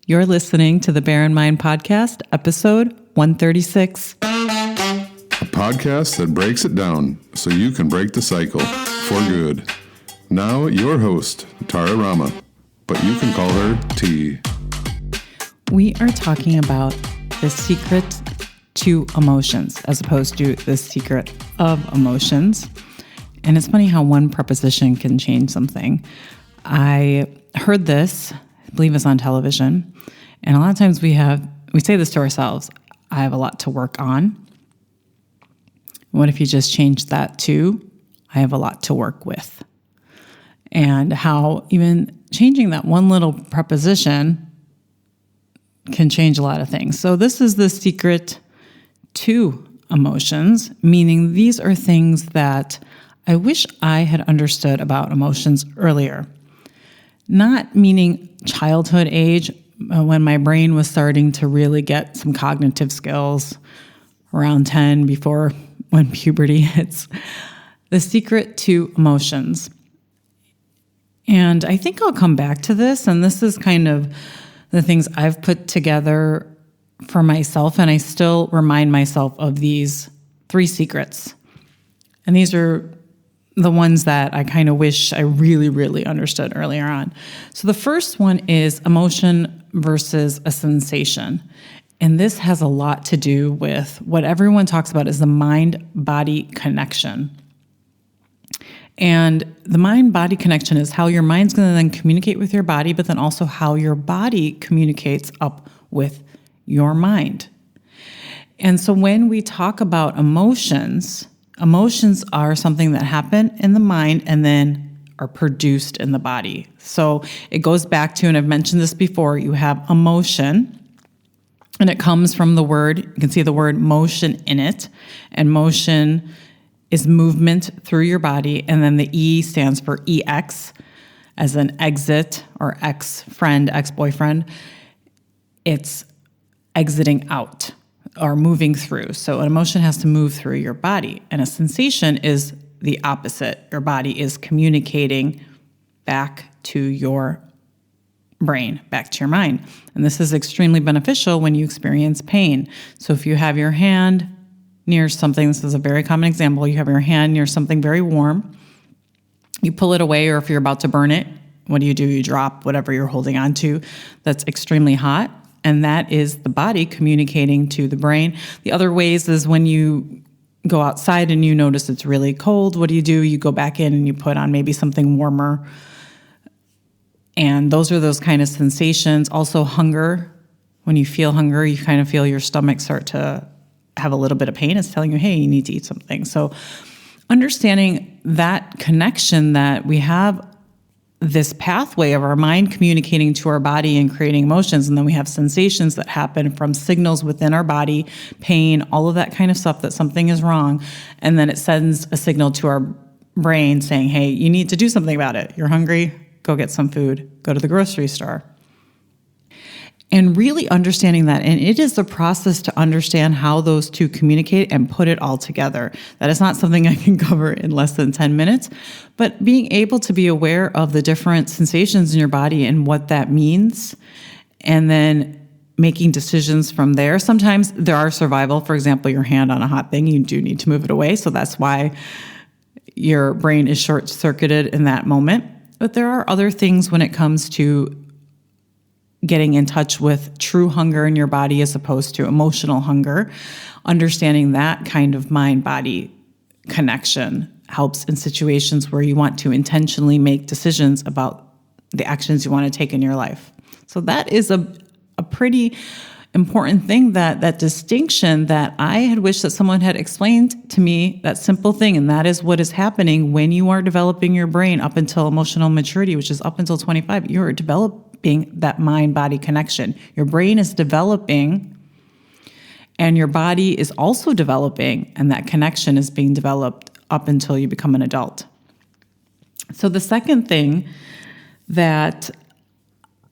You're listening to the Bear in Mind Podcast, episode 136. A podcast that breaks it down so you can break the cycle for good. Now, your host, Tara Rama, but you can call her T. We are talking about the secret to emotions as opposed to the secret of emotions. And it's funny how one preposition can change something. I heard this, I believe it's on television, and a lot of times we say this to ourselves, I have a lot to work on. What if you just change that to, I have a lot to work with? And how even changing that one little preposition can change a lot of things. So this is the secret to emotions, meaning these are things that I wish I had understood about emotions earlier. Not meaning childhood age, when my brain was starting to really get some cognitive skills around 10 before when puberty hits. The secret to emotions. And I think I'll come back to this, and this is kind of the things I've put together for myself, and I still remind myself of these 3 secrets. And these are the ones that I kind of wish I really, really understood earlier on. So the first one is emotion versus a sensation. And this has a lot to do with what everyone talks about is the mind-body connection. And the mind-body connection is how your mind's going to then communicate with your body, but then also how your body communicates up with your mind. And so when we talk about emotions are something that happen in the mind and then are produced in the body. So it goes back to, and I've mentioned this before, you have emotion, and it comes from the word, you can see the word motion in it, and motion is movement through your body, and then the E stands for EX, as an exit or ex-friend, ex-boyfriend. It's exiting out or moving through. So an emotion has to move through your body, and a sensation is the opposite. Your body is communicating back to your brain, back to your mind. And this is extremely beneficial when you experience pain. So if you have your hand near something, this is a very common example, you have your hand near something very warm, you pull it away, or if you're about to burn it, what do? You drop whatever you're holding on to that's extremely hot, and that is the body communicating to the brain. The other ways is when you go outside and you notice it's really cold, what do? You go back in and you put on maybe something warmer. And those are those kind of sensations. Also hunger. When you feel hunger, you kind of feel your stomach start to have a little bit of pain. It's telling you, hey, you need to eat something. So understanding that connection that we have this pathway of our mind communicating to our body and creating emotions, and then we have sensations that happen from signals within our body, pain, all of that kind of stuff, that something is wrong, and then it sends a signal to our brain saying, hey, you need to do something about it. You're hungry, go get some food, go to the grocery store. And really understanding that, and it is the process to understand how those two communicate and put it all together. That is not something I can cover in less than 10 minutes, but being able to be aware of the different sensations in your body and what that means, and then making decisions from there. Sometimes there are survival, for example, your hand on a hot thing, you do need to move it away, so that's why your brain is short-circuited in that moment. But there are other things when it comes to getting in touch with true hunger in your body as opposed to emotional hunger. Understanding that kind of mind-body connection helps in situations where you want to intentionally make decisions about the actions you want to take in your life. So that is a pretty important thing, that distinction that I had wished that someone had explained to me, that simple thing, and that is what is happening when you are developing your brain up until emotional maturity, which is up until 25. You're developing that mind-body connection. Your brain is developing and your body is also developing, and that connection is being developed up until you become an adult. So the second thing that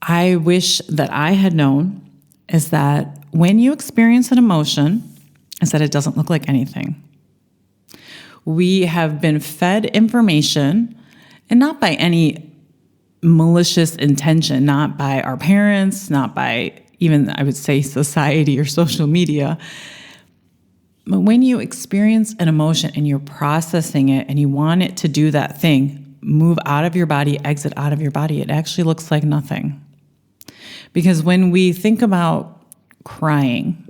I wish that I had known is that when you experience an emotion, is that it doesn't look like anything. We have been fed information, and not by any malicious intention, not by our parents, not by even, I would say, society or social media. But when you experience an emotion and you're processing it and you want it to do that thing, move out of your body, exit out of your body, it actually looks like nothing. Because when we think about crying,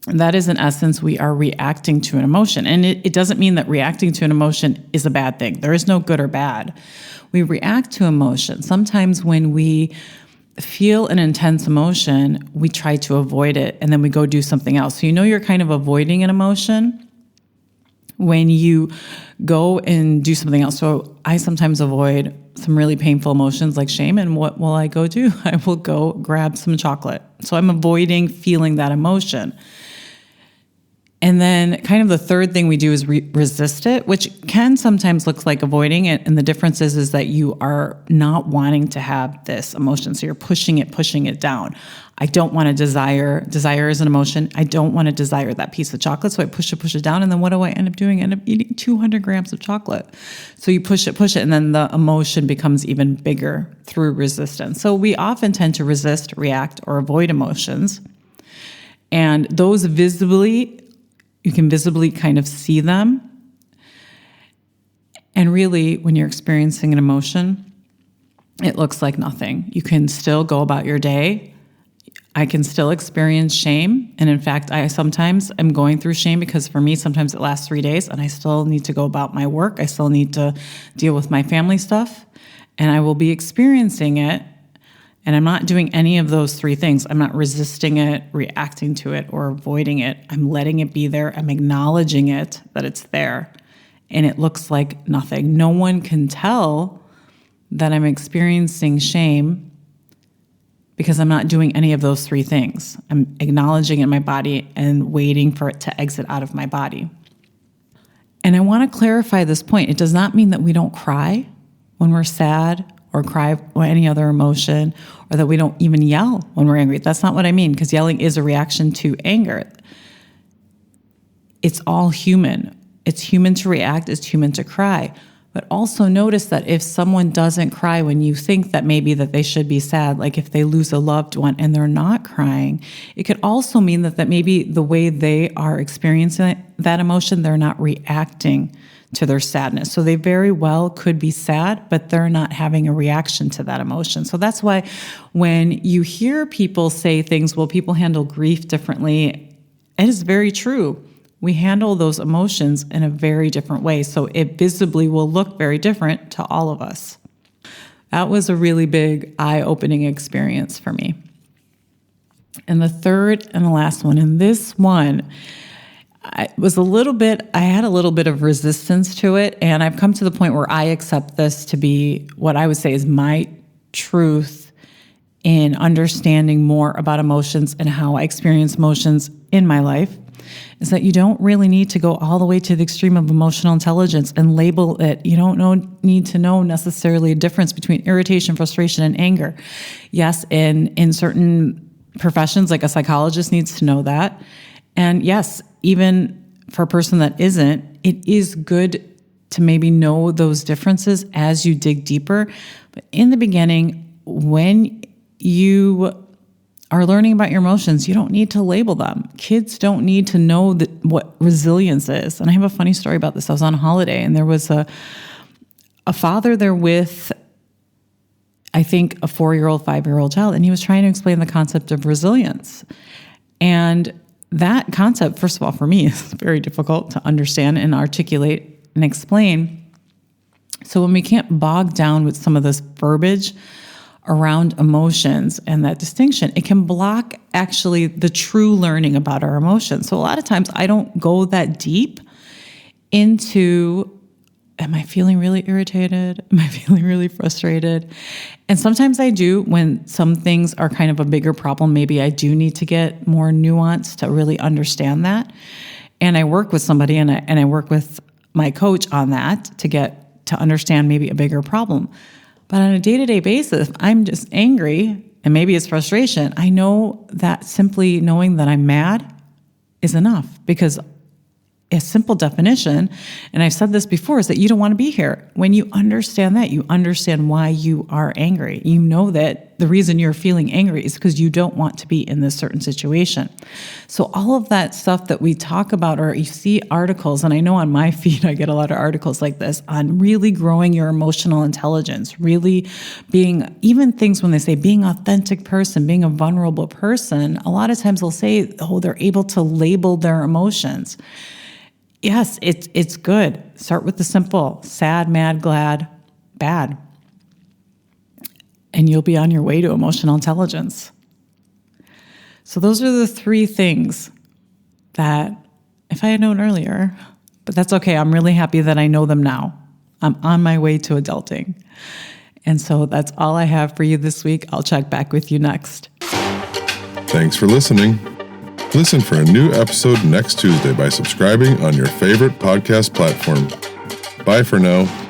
that is, in essence, we are reacting to an emotion. And it doesn't mean that reacting to an emotion is a bad thing. There is no good or bad. We react to emotion. Sometimes when we feel an intense emotion, we try to avoid it, and then we go do something else. So you're kind of avoiding an emotion when you go and do something else. So I sometimes avoid some really painful emotions like shame, and what will I go do? I will go grab some chocolate. So I'm avoiding feeling that emotion. And then kind of the third thing we do is resist it, which can sometimes look like avoiding it. And the difference is that you are not wanting to have this emotion. So you're pushing it down. I don't want to desire is an emotion. I don't want to desire that piece of chocolate. So I push it down. And then what do I end up doing? I end up eating 200 grams of chocolate. So you push it. And then the emotion becomes even bigger through resistance. So we often tend to resist, react, or avoid emotions. And those you can visibly kind of see them. And really, when you're experiencing an emotion, it looks like nothing. You can still go about your day. I can still experience shame. And in fact, I sometimes am going through shame because for me, sometimes it lasts 3 days and I still need to go about my work. I still need to deal with my family stuff. And I will be experiencing it. And I'm not doing any of those three things. I'm not resisting it, reacting to it, or avoiding it. I'm letting it be there. I'm acknowledging it, that it's there. And it looks like nothing. No one can tell that I'm experiencing shame because I'm not doing any of those three things. I'm acknowledging it in my body and waiting for it to exit out of my body. And I want to clarify this point. It does not mean that we don't cry when we're sad, or cry or any other emotion, or that we don't even yell when we're angry. That's not what I mean, because yelling is a reaction to anger. It's all human. It's human to react, it's human to cry. But also notice that if someone doesn't cry when you think that maybe that they should be sad, like if they lose a loved one and they're not crying, it could also mean that maybe the way they are experiencing that emotion, they're not reacting to their sadness. So they very well could be sad, but they're not having a reaction to that emotion. So that's why when you hear people say things, well, people handle grief differently, it is very true. We handle those emotions in a very different way. So it visibly will look very different to all of us. That was a really big eye-opening experience for me. And the third and the last one, and this one, I had a little bit of resistance to it, and I've come to the point where I accept this to be what I would say is my truth in understanding more about emotions and how I experience emotions in my life, is that you don't really need to go all the way to the extreme of emotional intelligence and label it. You don't need to know necessarily a difference between irritation, frustration, and anger. Yes, in certain professions, like a psychologist needs to know that. And yes, even for a person that isn't, it is good to maybe know those differences as you dig deeper. But in the beginning, when you are learning about your emotions, you don't need to label them. Kids don't need to know what resilience is. And I have a funny story about this. I was on a holiday and there was a father there with, I think, a 4-year-old, 5-year-old child, and he was trying to explain the concept of resilience. And that concept, first of all, for me, is very difficult to understand and articulate and explain. So when we can't bog down with some of this verbiage around emotions and that distinction, it can block actually the true learning about our emotions. So a lot of times I don't go that deep into, am I feeling really irritated? Am I feeling really frustrated? And sometimes I do when some things are kind of a bigger problem. Maybe I do need to get more nuance to really understand that. And I work with somebody and I work with my coach on that to understand maybe a bigger problem. But on a day-to-day basis, I'm just angry, and maybe it's frustration. I know that simply knowing that I'm mad is enough, because a simple definition, and I've said this before, is that you don't want to be here. When you understand that, you understand why you are angry. You know that the reason you're feeling angry is because you don't want to be in this certain situation. So all of that stuff that we talk about, or you see articles, and I know on my feed I get a lot of articles like this on really growing your emotional intelligence, really being, even things when they say being an authentic person, being a vulnerable person, a lot of times they'll say, oh, they're able to label their emotions. Yes, it's good. Start with the simple: sad, mad, glad, bad. And you'll be on your way to emotional intelligence. So those are the 3 things that, if I had known earlier, but that's okay. I'm really happy that I know them now. I'm on my way to adulting. And so that's all I have for you this week. I'll check back with you next. Thanks for listening. Listen for a new episode next Tuesday by subscribing on your favorite podcast platform. Bye for now.